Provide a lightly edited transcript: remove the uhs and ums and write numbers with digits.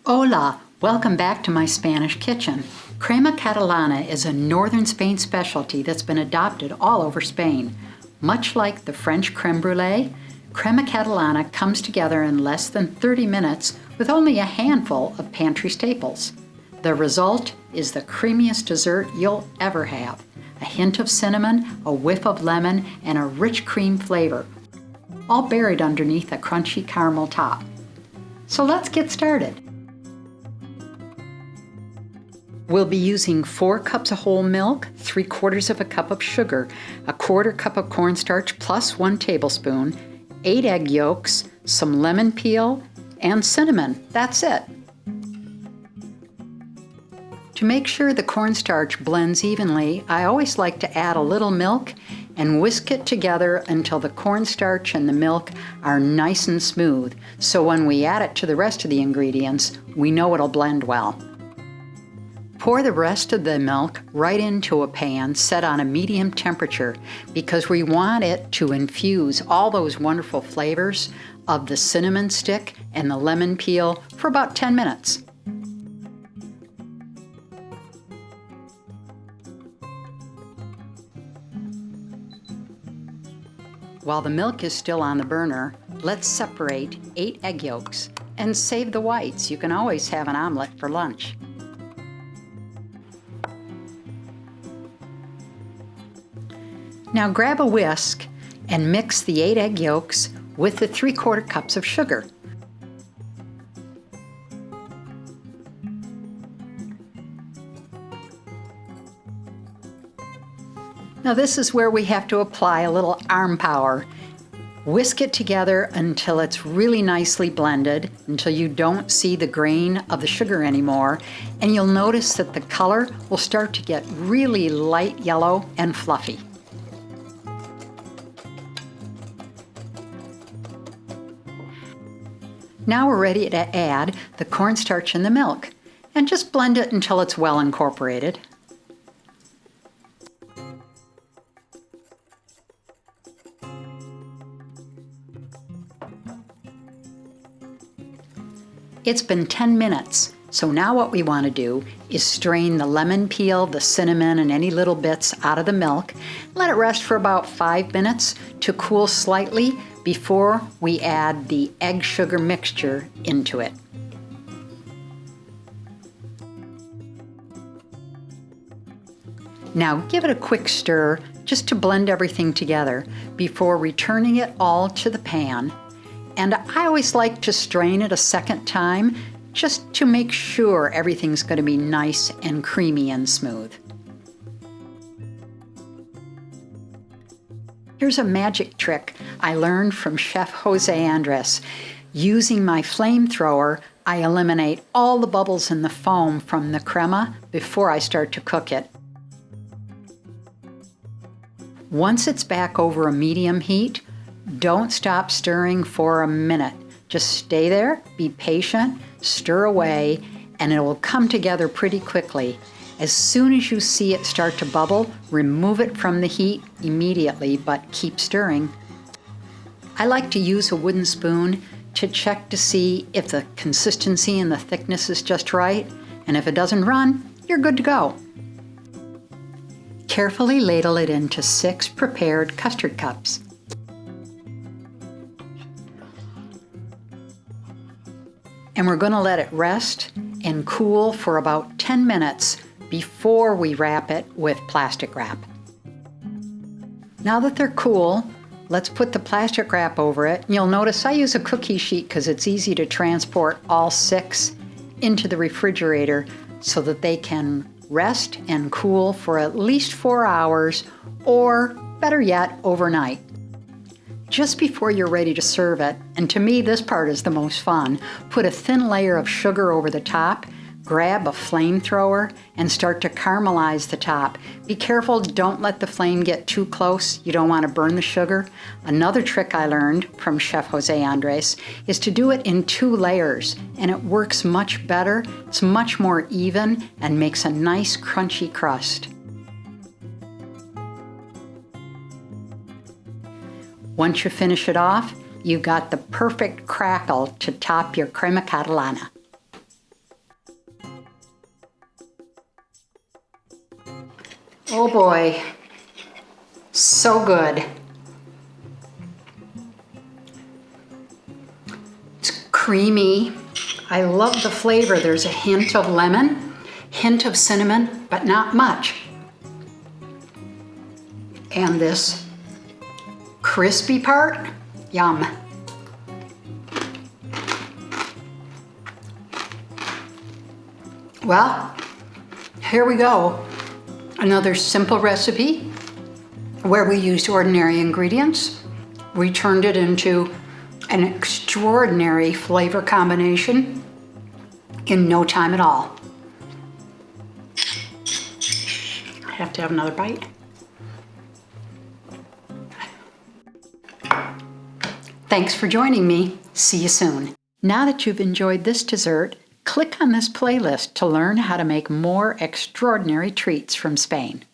Hola! Welcome back to my Spanish kitchen. Crema Catalana is a northern Spain specialty that's been adopted all over Spain. Much like the French crème brûlée, Crema Catalana comes together in less than 30 minutes with only a handful of pantry staples. The result is the creamiest dessert you'll ever have. A hint of cinnamon, a whiff of lemon, and a rich cream flavor, all buried underneath a crunchy caramel top. So let's get started. We'll be using 4 cups of whole milk, 3/4 of a cup of sugar, a 1/4 cup of cornstarch plus 1 tablespoon, 8 egg yolks, some lemon peel, and cinnamon. That's it. To make sure the cornstarch blends evenly, I always like to add a little milk and whisk it together until the cornstarch and the milk are nice and smooth, so when we add it to the rest of the ingredients, we know it'll blend well. Pour the rest of the milk right into a pan set on a medium temperature because we want it to infuse all those wonderful flavors of the cinnamon stick and the lemon peel for about 10 minutes. While the milk is still on the burner, let's separate 8 egg yolks and save the whites. You can always have an omelet for lunch. Now grab a whisk and mix the 8 egg yolks with the 3/4 cups of sugar. Now this is where we have to apply a little arm power. Whisk it together until it's really nicely blended, until you don't see the grain of the sugar anymore, and you'll notice that the color will start to get really light yellow and fluffy. Now we're ready to add the cornstarch and the milk, and just blend it until it's well incorporated. It's been 10 minutes, so now what we want to do is strain the lemon peel, the cinnamon, and any little bits out of the milk. Let it rest for about 5 minutes to cool slightly before we add the egg sugar mixture into it. Now give it a quick stir just to blend everything together before returning it all to the pan. And I always like to strain it a second time just to make sure everything's going to be nice and creamy and smooth. Here's a magic trick I learned from Chef José Andrés. Using my flamethrower, I eliminate all the bubbles in the foam from the crema before I start to cook it. Once it's back over a medium heat, don't stop stirring for a minute. Just stay there, be patient, stir away, and it will come together pretty quickly. As soon as you see it start to bubble, remove it from the heat immediately, but keep stirring. I like to use a wooden spoon to check to see if the consistency and the thickness is just right, and if it doesn't run, you're good to go. Carefully ladle it into 6 prepared custard cups. And we're going to let it rest and cool for about 10 minutes before we wrap it with plastic wrap. Now that they're cool, let's put the plastic wrap over it. You'll notice I use a cookie sheet because it's easy to transport all 6 into the refrigerator so that they can rest and cool for at least 4 hours, or better yet, overnight. Just before you're ready to serve it, and to me this part is the most fun, put a thin layer of sugar over the top, grab a flamethrower, and start to caramelize the top. Be careful, don't let the flame get too close. You don't want to burn the sugar. Another trick I learned from Chef José Andrés is to do it in 2 layers, and it works much better. It's much more even and makes a nice crunchy crust. Once you finish it off, you've got the perfect crackle to top your Crema Catalana. Oh boy, so good. It's creamy. I love the flavor. There's a hint of lemon, hint of cinnamon, but not much. And this crispy part, yum. Well, here we go. Another simple recipe where we used ordinary ingredients. We turned it into an extraordinary flavor combination in no time at all. I have to have another bite. Thanks for joining me. See you soon. Now that you've enjoyed this dessert, click on this playlist to learn how to make more extraordinary treats from Spain.